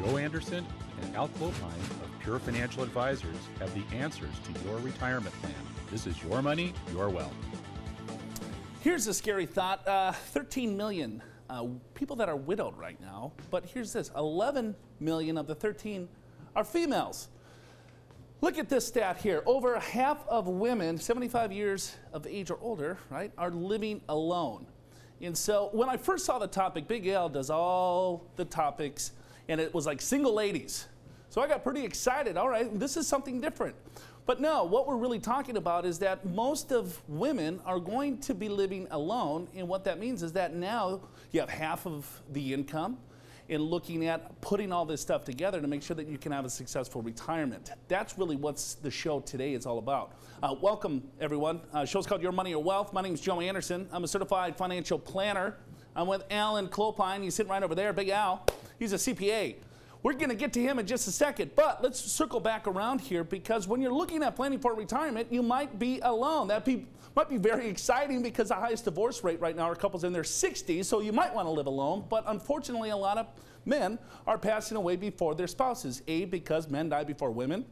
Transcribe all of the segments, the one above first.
Joe Anderson and Al Clopine of Pure Financial Advisors have the answers to your retirement plan. This is your money, your wealth. Here's a scary thought. 13 million people that are widowed right now, but here's this, 11 million of the 13 are females. Look at this stat here. Over half of women, 75 years of age or older, right, are living alone. And so when I first saw the topic, Big Al does all the topics, and it was like single ladies. So I got pretty excited. All right, this is something different. But no, what we're really talking about is that most of women are going to be living alone, and what that means is that now you have half of the income in looking at putting all this stuff together to make sure that you can have a successful retirement. That's really what the show today is all about. Welcome, everyone. Show's called Your Money, Your Wealth. My name is Joe Anderson. I'm a certified financial planner. I'm with Alan Clopine. He's sitting right over there, Big Al. He's a CPA. We're going to get to him in just a second, but let's circle back around here, because when you're looking at planning for retirement, you might be alone. That might be very exciting, because the highest divorce rate right now are couples in their 60s, so you might want to live alone. But unfortunately, a lot of men are passing away before their spouses. A, because men die before women,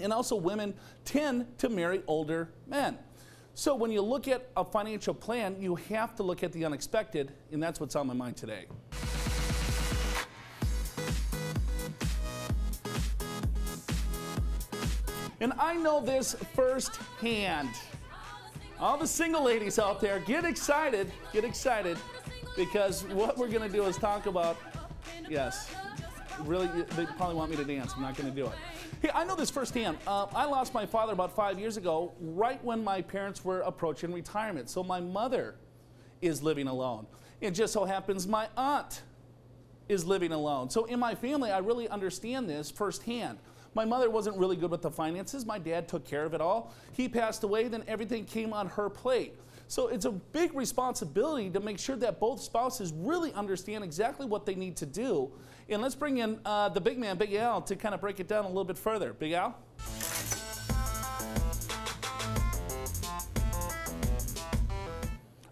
and also women tend to marry older men. So when you look at a financial plan, you have to look at the unexpected, and that's what's on my mind today. And I know this firsthand. All the single ladies out there, get excited, because what we're going to do is talk about, yes, really, they probably want me to dance. I'm not going to do it. Hey, I know this firsthand. I lost my father about 5 years ago, right when my parents were approaching retirement. So my mother is living alone. It just so happens my aunt is living alone. So in my family, I really understand this firsthand. My mother wasn't really good with the finances. My dad took care of it all. He passed away, then everything came on her plate. So it's a big responsibility to make sure that both spouses really understand exactly what they need to do. And let's bring in the big man, Big Al, to kind of break it down a little bit further. Big Al?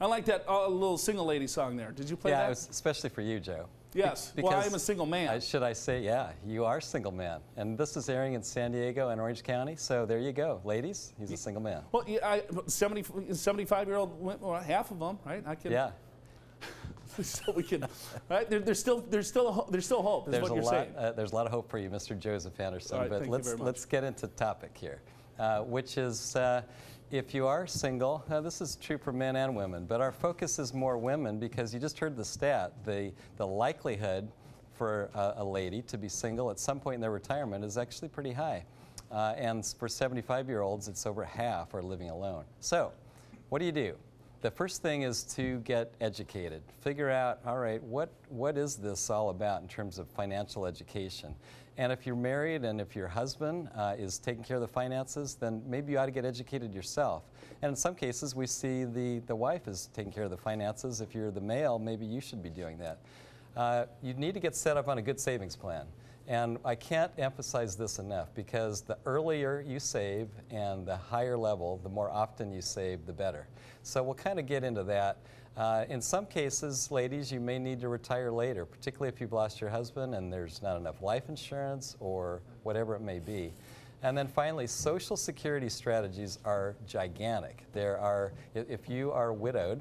I like that little single lady song there. Did you play that? Yeah, it was especially for you, Joe. Yes, well, I'm a single man. Should I say, yeah, you are a single man. And this is airing in San Diego and Orange County, so there you go. Ladies, he's a single man. Well, yeah, 75-year-old, well, half of them, right? I can. Yeah. So we can, right? There's still hope, is what you're saying. There's a lot of hope for you, Mr. Joseph Anderson. Right, but let's get into the topic here, which is, if you are single, this is true for men and women, but our focus is more women, because you just heard the stat, the likelihood for a lady to be single at some point in their retirement is actually pretty high. And for 75-year-olds, it's over half are living alone. So what do? The first thing is to get educated. Figure out, all right, what is this all about in terms of financial education? And if you're married and if your husband is taking care of the finances, then maybe you ought to get educated yourself. And in some cases, we see the wife is taking care of the finances. If you're the male, maybe you should be doing that. You need to get set up on a good savings plan. And I can't emphasize this enough, because the earlier you save and the higher level, the more often you save, the better. So we'll kind of get into that. In some cases, ladies, you may need to retire later, particularly if you've lost your husband and there's not enough life insurance or whatever it may be. And then finally, Social Security strategies are gigantic. There are, if you are widowed,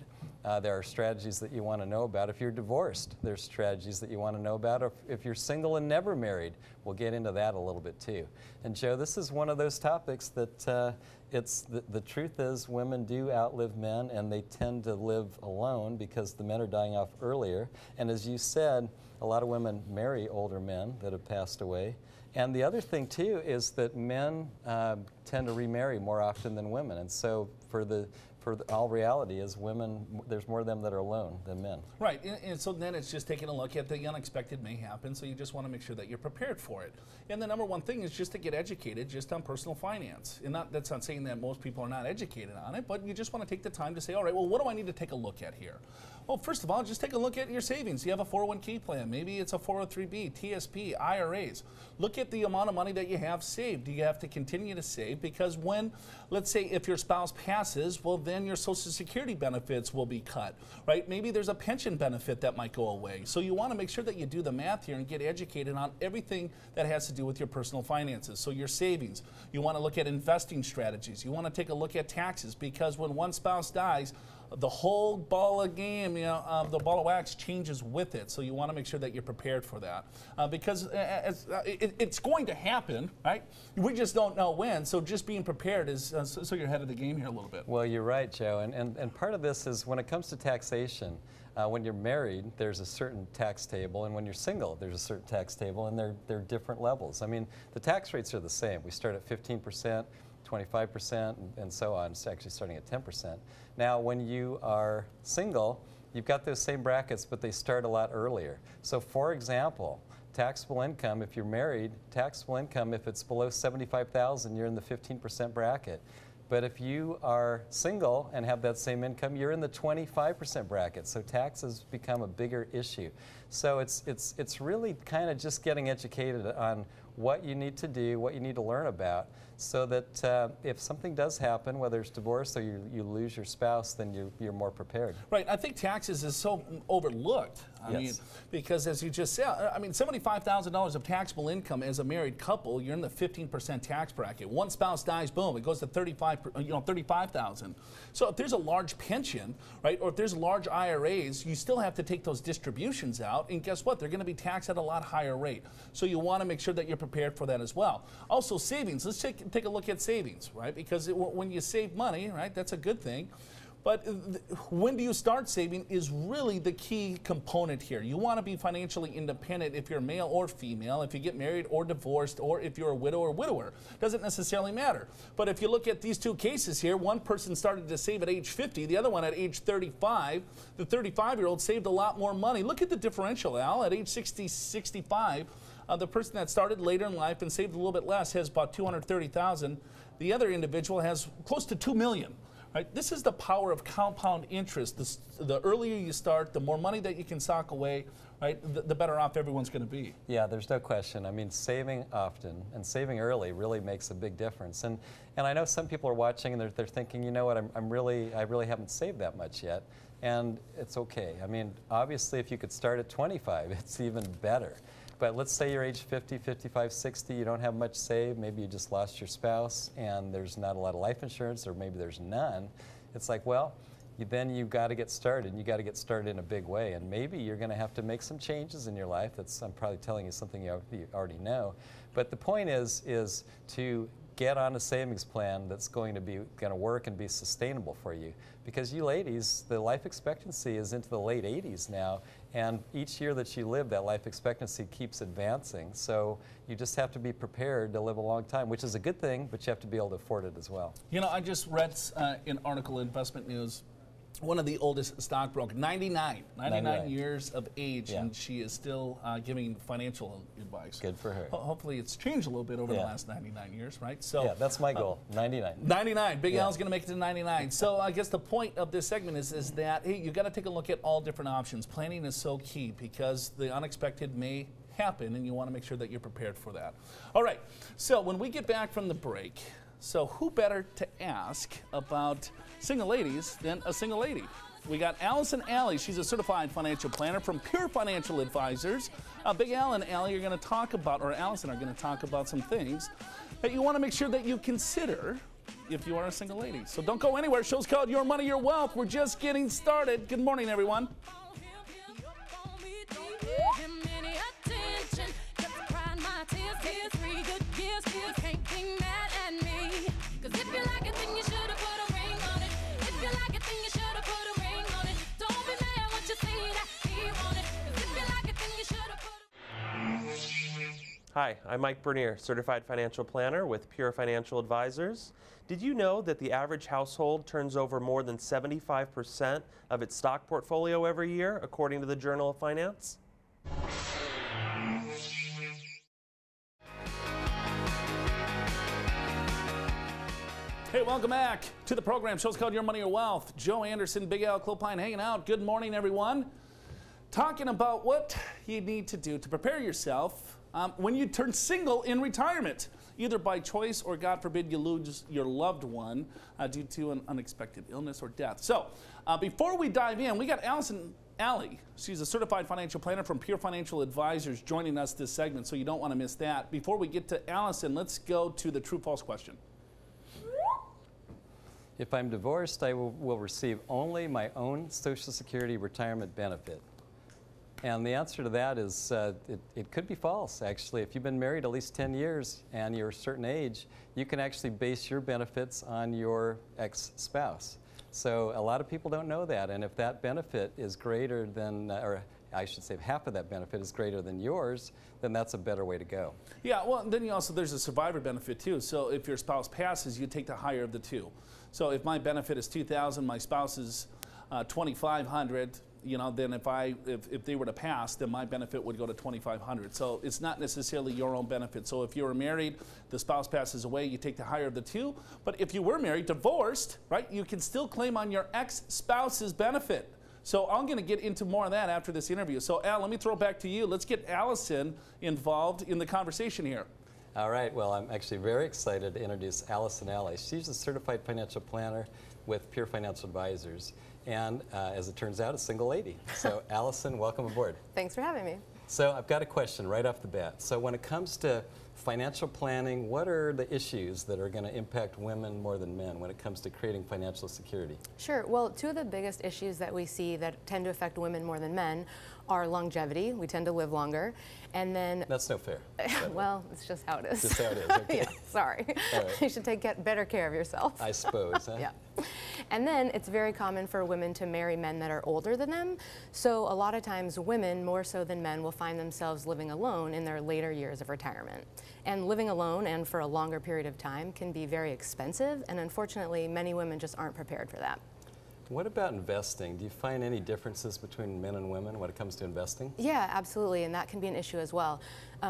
there are strategies that you want to know about. If you're divorced, there's strategies that you want to know about. If you're single and never married, we'll get into that a little bit too. And Joe, this is one of those topics that the truth is women do outlive men, and they tend to live alone because the men are dying off earlier. And as you said, a lot of women marry older men that have passed away. And the other thing too is that men tend to remarry more often than women. And so all reality is women, there's more of them that are alone than men. Right, and so then it's just taking a look at the unexpected may happen, so you just want to make sure that you're prepared for it. And the number one thing is just to get educated just on personal finance. And that's not saying that most people are not educated on it, but you just want to take the time to say, all right, well, what do I need to take a look at here? Well, first of all, just take a look at your savings. You have a 401k plan. Maybe it's a 403b, TSP, IRAs. Look at the amount of money that you have saved. Do you have to continue to save? Because when, let's say, if your spouse passes, well, then then your Social Security benefits will be cut, right? Maybe there's a pension benefit that might go away. So you want to make sure that you do the math here and get educated on everything that has to do with your personal finances. So your savings, you want to look at investing strategies. You want to take a look at taxes, because when one spouse dies, the whole ball of game, the ball of wax changes with it. So you want to make sure that you're prepared for that, because it's going to happen, right? We just don't know when. So just being prepared is so you're ahead of the game here a little bit. Well, you're right, Joe. And part of this is when it comes to taxation. When you're married, there's a certain tax table, and when you're single, there's a certain tax table, and they're different levels. I mean, the tax rates are the same. We start at 15%. 25%, and so on. It's actually starting at 10%. Now, when you are single, you've got those same brackets, but they start a lot earlier. So, for example, taxable income, if you're married, taxable income, if it's below $75,000, you're in the 15% bracket. But if you are single and have that same income, you're in the 25% bracket. So taxes become a bigger issue. So it's really kind of just getting educated on what you need to do, what you need to learn about, so that if something does happen, whether it's divorce or you lose your spouse, then you're more prepared. Right. I think taxes is so overlooked. I mean, because as you just said, I mean, $75,000 of taxable income as a married couple, you're in the 15% tax bracket. One spouse dies, boom, it goes to 35,000. So if there's a large pension, right, or if there's large IRAs, you still have to take those distributions out, and guess what? They're going to be taxed at a lot higher rate. So you want to make sure that you're prepared for that as well. Also, savings. Let's take a look at savings, right? Because when you save money, right, that's a good thing. But when do you start saving is really the key component here. You want to be financially independent if you're male or female, if you get married or divorced, or if you're a widow or widower. Doesn't necessarily matter. But if you look at these two cases here, one person started to save at age 50, the other one at age 35. The 35-year-old saved a lot more money. Look at the differential, Al. At age 65, the person that started later in life and saved a little bit less has about $230,000. The other individual has close to $2 million. Right? This is the power of compound interest. The earlier you start, the more money that you can sock away, right, the better off everyone's going to be. Yeah, there's no question. I mean, saving often and saving early really makes a big difference. And I know some people are watching and they're thinking, you know what, I really haven't saved that much yet. And it's okay. I mean, obviously, if you could start at 25, it's even better. But let's say you're age 50, 55, 60, you don't have much saved, maybe you just lost your spouse and there's not a lot of life insurance, or maybe there's none. It's like, well, then you've got to get started, and you got to get started in a big way. And maybe you're going to have to make some changes in your life. I'm probably telling you something you already know. But the point is to get on a savings plan that's going to work and be sustainable for you. Because you ladies, the life expectancy is into the late 80s now, and each year that you live, that life expectancy keeps advancing. So you just have to be prepared to live a long time, which is a good thing, but you have to be able to afford it as well. You know, I just read an article in Investment News. One of the oldest stockbrokers, 99 years of age, and she is still giving financial advice. Good for her. Hopefully it's changed a little bit over the last 99 years, right? So yeah, that's my goal, 99. 99. Big Al's going to make it to 99. So I guess the point of this segment is that, hey, you got to take a look at all different options. Planning is so key, because the unexpected may happen, and you want to make sure that you're prepared for that. All right, so when we get back from the break, so who better to ask about single ladies than a single lady? We got Allison Alley. She's a certified financial planner from Pure Financial Advisors. Big Al and Alley are going to talk about, or Allison are going to talk about some things that you want to make sure that you consider if you are a single lady. So don't go anywhere. Show's called Your Money, Your Wealth. We're just getting started. Good morning, everyone. Hi, I'm Mike Bernier, Certified Financial Planner with Pure Financial Advisors. Did you know that the average household turns over more than 75% of its stock portfolio every year, according to the Journal of Finance? Hey, welcome back to the program. Show's called Your Money, Your Wealth. Joe Anderson, Big Al Clopine hanging out. Good morning, everyone. Talking about what you need to do to prepare yourself when you turn single in retirement, either by choice or, God forbid, you lose your loved one due to an unexpected illness or death. So before we dive in, we got Allison Alley. She's a certified financial planner from Pure Financial Advisors joining us this segment, so you don't want to miss that. Before we get to Allison, let's go to the true-false question. If I'm divorced, I will receive only my own Social Security retirement benefit. And the answer to that is it could be false, actually. If you've been married at least 10 years and you're a certain age, you can actually base your benefits on your ex-spouse. So a lot of people don't know that, and if that benefit is greater than, or I should say if half of that benefit is greater than yours, then that's a better way to go. Yeah, well, then there's a survivor benefit too. So if your spouse passes, you take the higher of the two. So if my benefit is $2,000, my spouse is $2,500, then if they were to pass, then my benefit would go to $2,500. So it's not necessarily your own benefit. So if you were married, the spouse passes away, you take the higher of the two. But if you were married, divorced, right, you can still claim on your ex-spouse's benefit. So I'm going to get into more of that after this interview. So Al, let me throw it back to you. Let's get Allison involved in the conversation here. All right, well, I'm actually very excited to introduce Allison Alley. She's a certified financial planner with Pure Financial Advisors, and as it turns out, a single lady. So Allison, welcome aboard. Thanks for having me. So I've got a question right off the bat. So when it comes to financial planning, what are the issues that are going to impact women more than men when it comes to creating financial security? Sure. Well, two of the biggest issues that we see that tend to affect women more than men are longevity. We tend to live longer. And then... That's no fair. Well, it's just how it is. Just how it is, okay. Yeah, sorry. Right. You should get better care of yourself. I suppose, huh? Yeah. And then it's very common for women to marry men that are older than them. So a lot of times women, more so than men, will find themselves living alone in their later years of retirement. And living alone and for a longer period of time can be very expensive, and unfortunately many women just aren't prepared for that. What about investing? Do you find any differences between men and women when it comes to investing? Yeah, absolutely, and that can be an issue as well.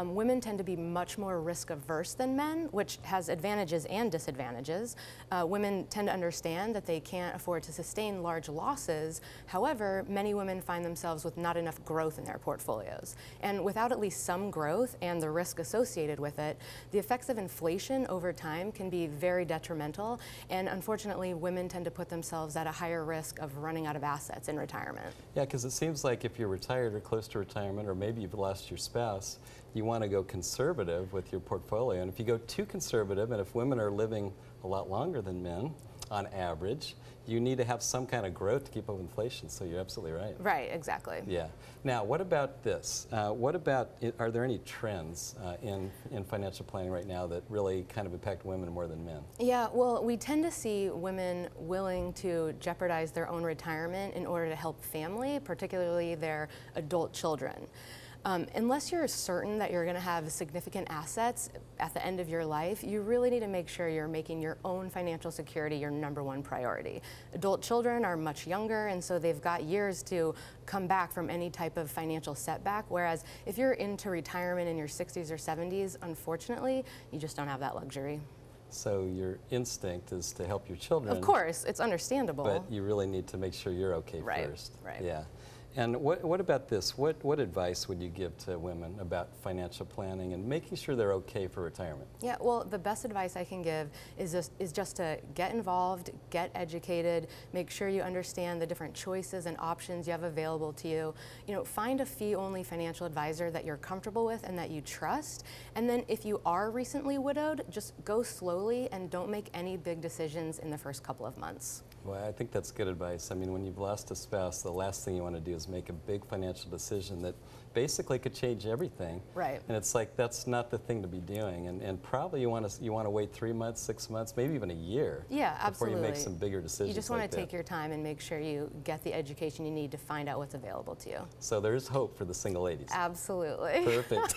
Women tend to be much more risk averse than men, which has advantages and disadvantages. Women tend to understand that they can't afford to sustain large losses. However, many women find themselves with not enough growth in their portfolios. And without at least some growth and the risk associated with it, the effects of inflation over time can be very detrimental. And unfortunately, women tend to put themselves at a higher risk of running out of assets in retirement. Yeah, because it seems like if you're retired or close to retirement, or maybe you've lost your spouse, you want to go conservative with your portfolio. And if you go too conservative, and if women are living a lot longer than men, on average, you need to have some kind of growth to keep up with inflation, so you're absolutely right. Right, exactly. Yeah. Now, what about this? Are there any trends in financial planning right now that really kind of impact women more than men? Yeah, well, we tend to see women willing to jeopardize their own retirement in order to help family, particularly their adult children. Unless you're certain that you're going to have significant assets at the end of your life, you really need to make sure you're making your own financial security your #1 priority. Adult children are much younger, and so they've got years to come back from any type of financial setback, whereas if you're into retirement in your 60s or 70s, unfortunately, you just don't have that luxury. So your instinct is to help your children. Of course, it's understandable. But you really need to make sure you're okay Right, first. right. Yeah. And what about this? What advice would you give to women about financial planning and making sure they're okay for retirement? Yeah, well, the best advice I can give is just to get involved, get educated, make sure you understand the different choices and options you have available to you. Find a fee-only financial advisor that you're comfortable with and that you trust. And then if you are recently widowed, just go slowly and don't make any big decisions in the first couple of months. Well, I think that's good advice. I mean, when you've lost a spouse, the last thing you want to do is make a big financial decision that basically could change everything. Right. And it's like that's not the thing to be doing. And probably you want to wait 3 months, 6 months, maybe even a year. Yeah, absolutely. Before you make some bigger decisions. You just want to take your time and make sure you get the education you need to find out what's available to you. So there's hope for the single ladies. Absolutely. Perfect.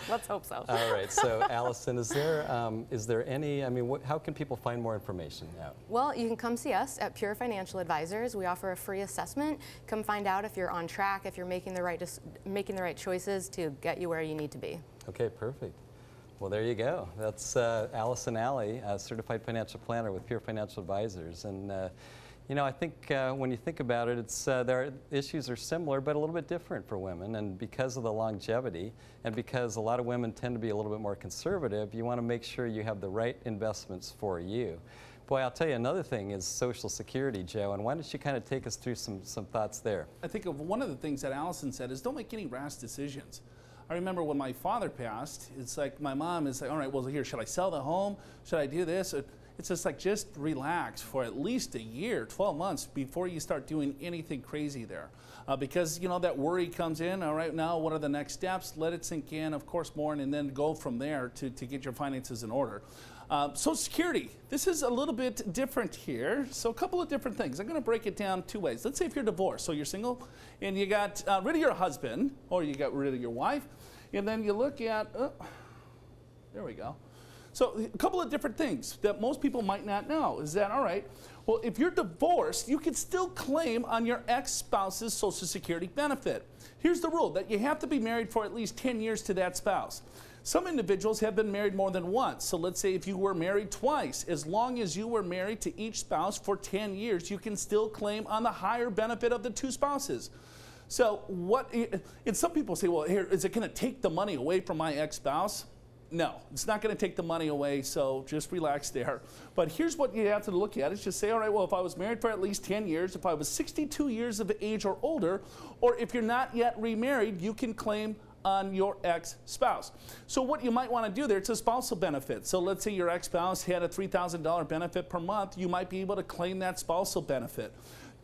Let's hope so. All right. So, Allison, is there any? I mean, how can people find more information now? Well, you can come see us at Pure Financial Advisors. We offer a free assessment. Come find out if you're on track, if you're making the right choices to get you where you need to be. Okay. Perfect. Well, there you go. That's Allison Alley, a certified financial planner with Pure Financial Advisors, and. You know, I think when you think about it, their issues are similar but a little bit different for women. And because of the longevity and because a lot of women tend to be a little bit more conservative, you want to make sure you have the right investments for you. Boy, I'll tell you another thing is Social Security, Joe, and why don't you kind of take us through some thoughts there? I think of one of the things that Allison said is don't make any rash decisions. I remember when my father passed, it's like my mom is like, all right, well, here, should I sell the home? Should I do this? It's just like, just relax for at least a year, 12 months before you start doing anything crazy there. Because, you know, that worry comes in, all right, now what are the next steps? Let it sink in, of course, more, and then go from there to get your finances in order. Social Security, this is a little bit different here. So a couple of different things. I'm going to break it down two ways. Let's say if you're divorced, so you're single, and you got rid of your husband, or you got rid of your wife, and then you look at, there we go. So a couple of different things that most people might not know is that, all right, well, if you're divorced, you can still claim on your ex-spouse's Social Security benefit. Here's the rule, that you have to be married for at least 10 years to that spouse. Some individuals have been married more than once. So let's say if you were married twice, as long as you were married to each spouse for 10 years, you can still claim on the higher benefit of the two spouses. So and some people say, well, here, is it going to take the money away from my ex-spouse? No, it's not going to take the money away, so just relax there. But here's what you have to look at. It's just say, all right, well, if I was married for at least 10 years, if I was 62 years of age or older, or if you're not yet remarried, you can claim on your ex-spouse. So what you might want to do there, it's a spousal benefit. So let's say your ex-spouse had a $3,000 benefit per month, you might be able to claim that spousal benefit.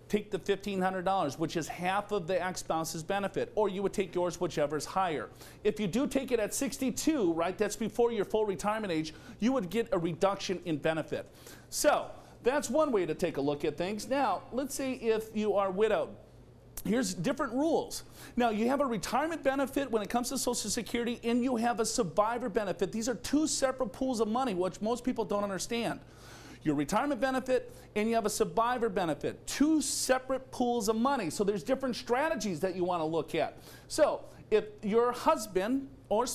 Take the $1,500, which is half of the ex-spouse's benefit, or you would take yours, whichever is higher. If you do take it at 62, right, that's before your full retirement age, you would get a reduction in benefit. So that's one way to take a look at things. Now, let's say if you are widowed. Here's different rules. Now, you have a retirement benefit when it comes to Social Security, and you have a survivor benefit. These are two separate pools of money, which most people don't understand. Your retirement benefit and you have a survivor benefit, two separate pools of money. So there's different strategies that you want to look at. So if your husband or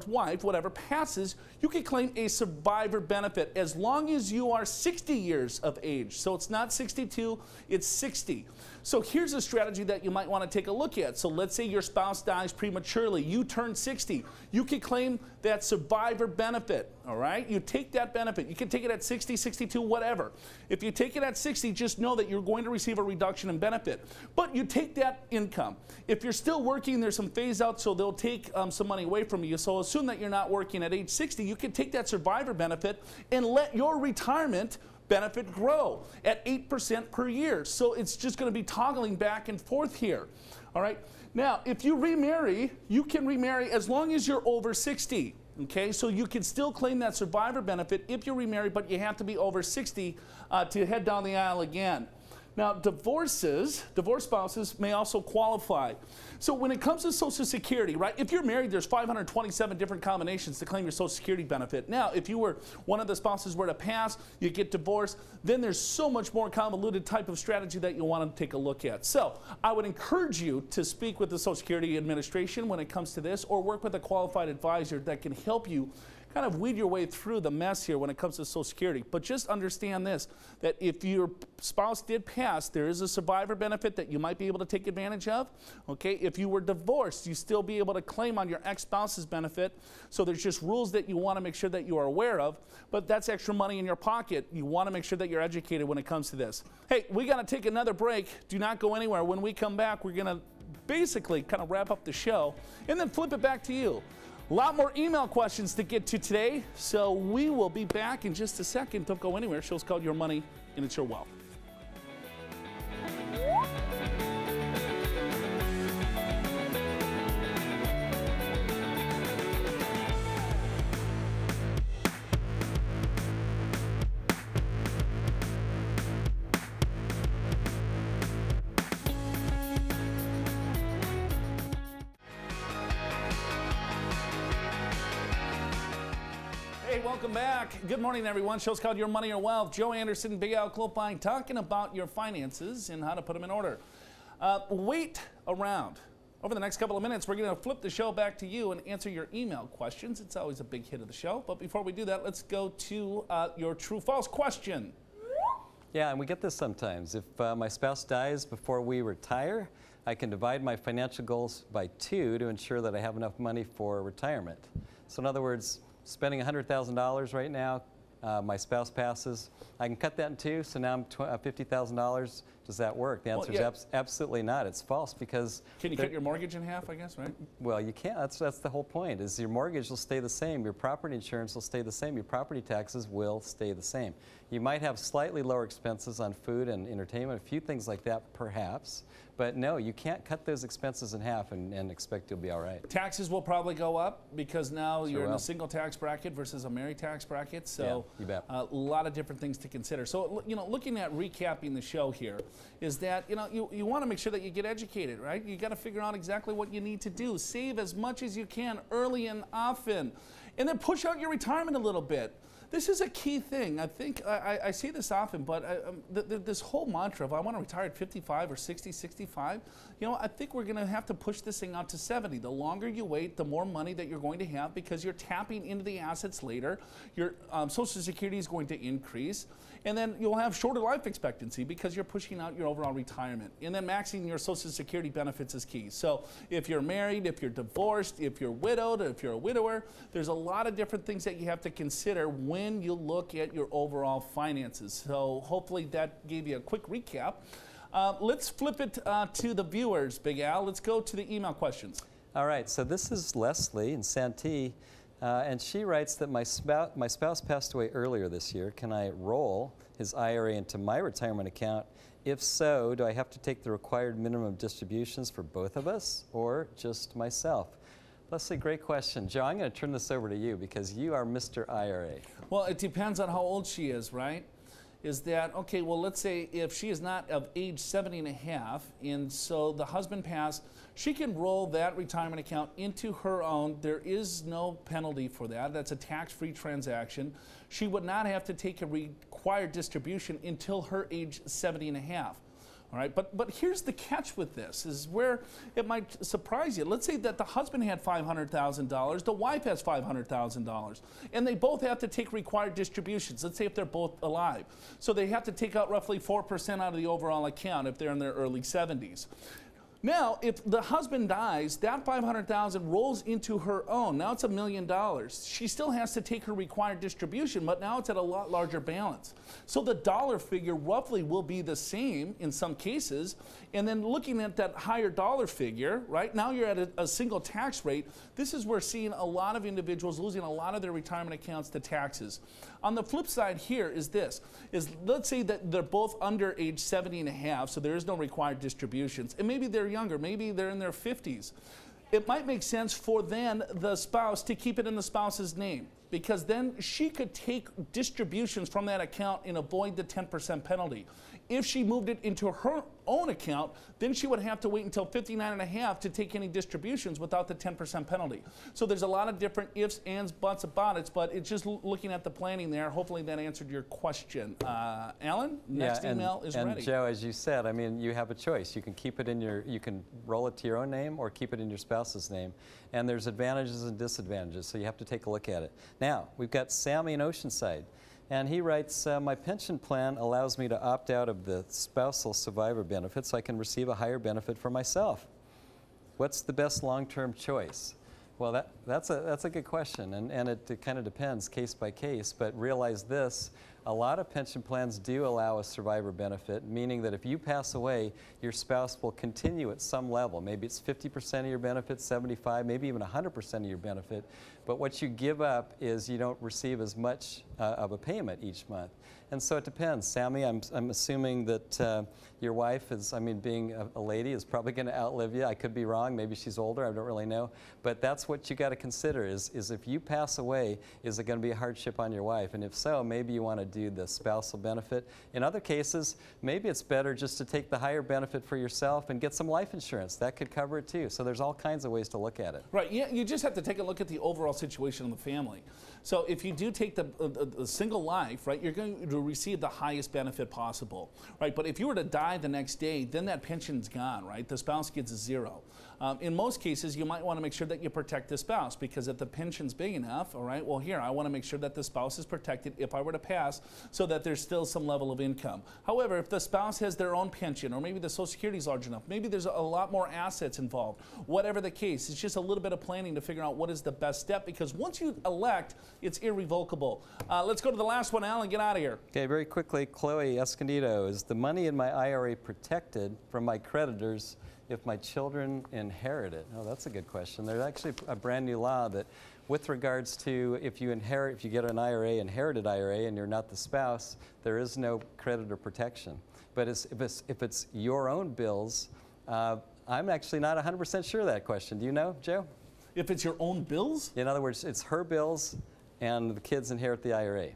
wife, whatever, passes, you can claim a survivor benefit as long as you are 60 years of age. So it's not 62, it's 60. So here's a strategy that you might want to take a look at. So let's say your spouse dies prematurely, you turn 60. You can claim that survivor benefit, all right? You take that benefit. You can take it at 60, 62, whatever. If you take it at 60, just know that you're going to receive a reduction in benefit. But you take that income. If you're still working, there's some phase out, so they'll take some money away from you. So assume that you're not working at age 60, you can take that survivor benefit and let your retirement benefit grow at 8% per year. So it's just going to be toggling back and forth here. All right. Now, if you remarry, you can remarry as long as you're over 60. Okay, so you can still claim that survivor benefit if you remarry, but you have to be over 60 to head down the aisle again. Now, divorced spouses may also qualify. So when it comes to Social Security, right, if you're married, there's 527 different combinations to claim your Social Security benefit. Now, if you were one of the spouses were to pass, you get divorced, then there's so much more convoluted type of strategy that you want to take a look at. So I would encourage you to speak with the Social Security Administration when it comes to this, or work with a qualified advisor that can help you kind of weed your way through the mess here when it comes to Social Security. But just understand this, that if your spouse did pass, there is a survivor benefit that you might be able to take advantage of. Okay, if you were divorced, you still be able to claim on your ex-spouse's benefit. So there's just rules that you want to make sure that you are aware of, but that's extra money in your pocket. You want to make sure that you're educated when it comes to this. Hey, we got to take another break. Do not go anywhere. When we come back, we're going to basically kind of wrap up the show and then flip it back to you. A lot more email questions to get to today, so we will be back in just a second. Don't go anywhere. Show's called Your Money and It's Your Wealth. Welcome back. Good morning, everyone. Show's called Your Money or Wealth. Joe Anderson, Big Al Clopine, talking about your finances and how to put them in order. Wait around. Over the next couple of minutes, we're going to flip the show back to you and answer your email questions. It's always a big hit of the show. But before we do that, let's go to your true-false question. Yeah, and we get this sometimes. If my spouse dies before we retire, I can divide my financial goals by 2 to ensure that I have enough money for retirement. So in other words, spending $100,000 right now, my spouse passes, I can cut that in 2, so now I'm $50,000. Does that work? The answer is absolutely not. It's false because... Can you cut your mortgage in half, I guess, right? Well, you can't. That's the whole point, is your mortgage will stay the same, your property insurance will stay the same, your property taxes will stay the same. You might have slightly lower expenses on food and entertainment, a few things like that perhaps, but no, you can't cut those expenses in half and expect you'll be all right. Taxes will probably go up because now you're in will. a single tax bracket versus a married tax bracket, so yeah, you bet. A lot of different things to consider. So, you know, looking at recapping the show here is that, you know, you want to make sure that you get educated, right? You got to figure out exactly what you need to do. Save as much as you can early and often, and then push out your retirement a little bit. This is a key thing. I think I see this often, but this whole mantra of I want to retire at 55 or 60, 65, you know, I think we're going to have to push this thing out to 70. The longer you wait, the more money that you're going to have because you're tapping into the assets later. Your Social Security is going to increase, and then you'll have shorter life expectancy because you're pushing out your overall retirement. And then maxing your Social Security benefits is key. So if you're married, if you're divorced, if you're widowed, or if you're a widower, there's a lot of different things that you have to consider when you look at your overall finances. So hopefully that gave you a quick recap. Let's flip it to the viewers, Big Al. Let's go to the email questions. All right, so this is Leslie in Santee, and she writes that my spouse passed away earlier this year. Can I roll his IRA into my retirement account? If so, do I have to take the required minimum distributions for both of us or just myself? Leslie, great question. Joe, I'm going to turn this over to you because you are Mr. IRA. Well, it depends on how old she is, right? Is that, okay, well, let's say if she is not of age 70 and a half, and so the husband passed, she can roll that retirement account into her own. There is no penalty for that. That's a tax-free transaction. She would not have to take a required distribution until her age 70 and a half. All right, but here's the catch with this, is where it might surprise you. Let's say that the husband had $500,000, the wife has $500,000, and they both have to take required distributions. Let's say if they're both alive. So they have to take out roughly 4% out of the overall account if they're in their early 70s. Now, if the husband dies, that $500,000 rolls into her own. Now it's $1 million. She still has to take her required distribution, but now it's at a lot larger balance. So the dollar figure roughly will be the same in some cases. And then looking at that higher dollar figure, right, now you're at a single tax rate. This is where seeing a lot of individuals losing a lot of their retirement accounts to taxes. On the flip side here is this, is let's say that they're both under age 70 and a half, so there is no required distributions, and maybe they're younger, maybe they're in their 50s. It might make sense for then the spouse to keep it in the spouse's name, because then she could take distributions from that account and avoid the 10% penalty. If she moved it into her own account, then she would have to wait until 59 and a half to take any distributions without the 10% penalty. So there's a lot of different ifs, ands, buts about it, but it's just looking at the planning there. Hopefully that answered your question. Alan, next email is ready. And Joe, as you said, I mean, you have a choice. You can keep it in you can roll it to your own name or keep it in your spouse's name. And there's advantages and disadvantages, so you have to take a look at it. Now, we've got Sammy in Oceanside. And he writes, my pension plan allows me to opt out of the spousal survivor benefit so I can receive a higher benefit for myself. What's the best long-term choice? Well, that's a good question, and it kind of depends case by case, but realize this, a lot of pension plans do allow a survivor benefit, meaning that if you pass away, your spouse will continue at some level. Maybe it's 50% of your benefit, 75, maybe even 100% of your benefit, but what you give up is you don't receive as much of a payment each month. And so it depends. Sammy, I'm assuming that your wife is, I mean, being a lady, is probably going to outlive you. I could be wrong. Maybe she's older. I don't really know. But that's what you got to consider is if you pass away, is it going to be a hardship on your wife? And if so, maybe you want to do the spousal benefit. In other cases, maybe it's better just to take the higher benefit for yourself and get some life insurance. That could cover it too. So there's all kinds of ways to look at it. Right. Yeah, you just have to take a look at the overall situation of the family. So if you do take the single life, right, you're going to receive the highest benefit possible, right? But if you were to die the next day, then that pension's gone, right? The spouse gets a zero. In most cases, you might want to make sure that you protect the spouse, because if the pension's big enough, all right, well, here, I want to make sure that the spouse is protected if I were to pass, so that there's still some level of income. However, if the spouse has their own pension, or maybe the Social Security is large enough, maybe there's a lot more assets involved, whatever the case, it's just a little bit of planning to figure out what is the best step, because once you elect, it's irrevocable. Let's go to the last one, Al, and get out of here. Okay, very quickly, Chloe Escondido, is the money in my IRA protected from my creditors if my children inherit it? Oh, that's a good question. There's actually a brand new law that, with regards to if you get an IRA, inherited IRA, and you're not the spouse, there is no creditor protection. But if it's your own bills, I'm actually not 100% sure of that question. Do you know, Joe? If it's your own bills? In other words, it's her bills and the kids inherit the IRA.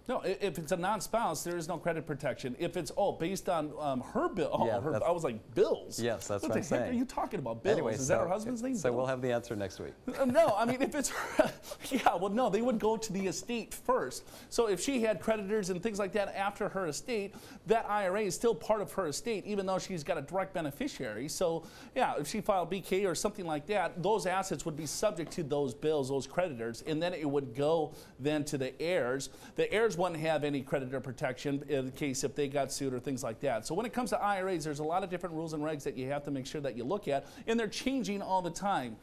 No, if it's a non-spouse, there is no credit protection. If it's based on her bill, I was like, bills? Yes, that's what I'm saying. What the heck are you talking about? Bills? Anyway, is that her husband's name? So Bill? we'll have the answer next week. No, I mean, if it's her, yeah, well, no, they would go to the estate first. So if she had creditors and things like that after her estate, that IRA is still part of her estate, even though she's got a direct beneficiary. So yeah, if she filed BK or something like that, those assets would be subject to those bills, those creditors, and then it would go then to the heirs. The heirs wouldn't have any creditor protection in case if they got sued or things like that. So when it comes to IRAs, there's a lot of different rules and regs that you have to make sure that you look at, and they're changing all the time.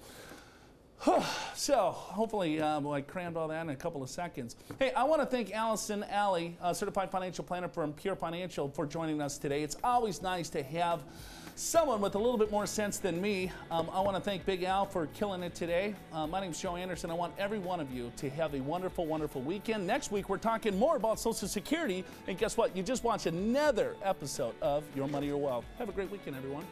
So hopefully I crammed all that in a couple of seconds. Hey, I want to thank Allison Alley, Certified Financial Planner from Pure Financial, for joining us today. It's always nice to have someone with a little bit more sense than me. I want to thank Big Al for killing it today. My name's Joe Anderson. I want every one of you to have a wonderful, wonderful weekend. Next week, we're talking more about Social Security. And guess what? You just watched another episode of Your Money, Your Wealth. Have a great weekend, everyone.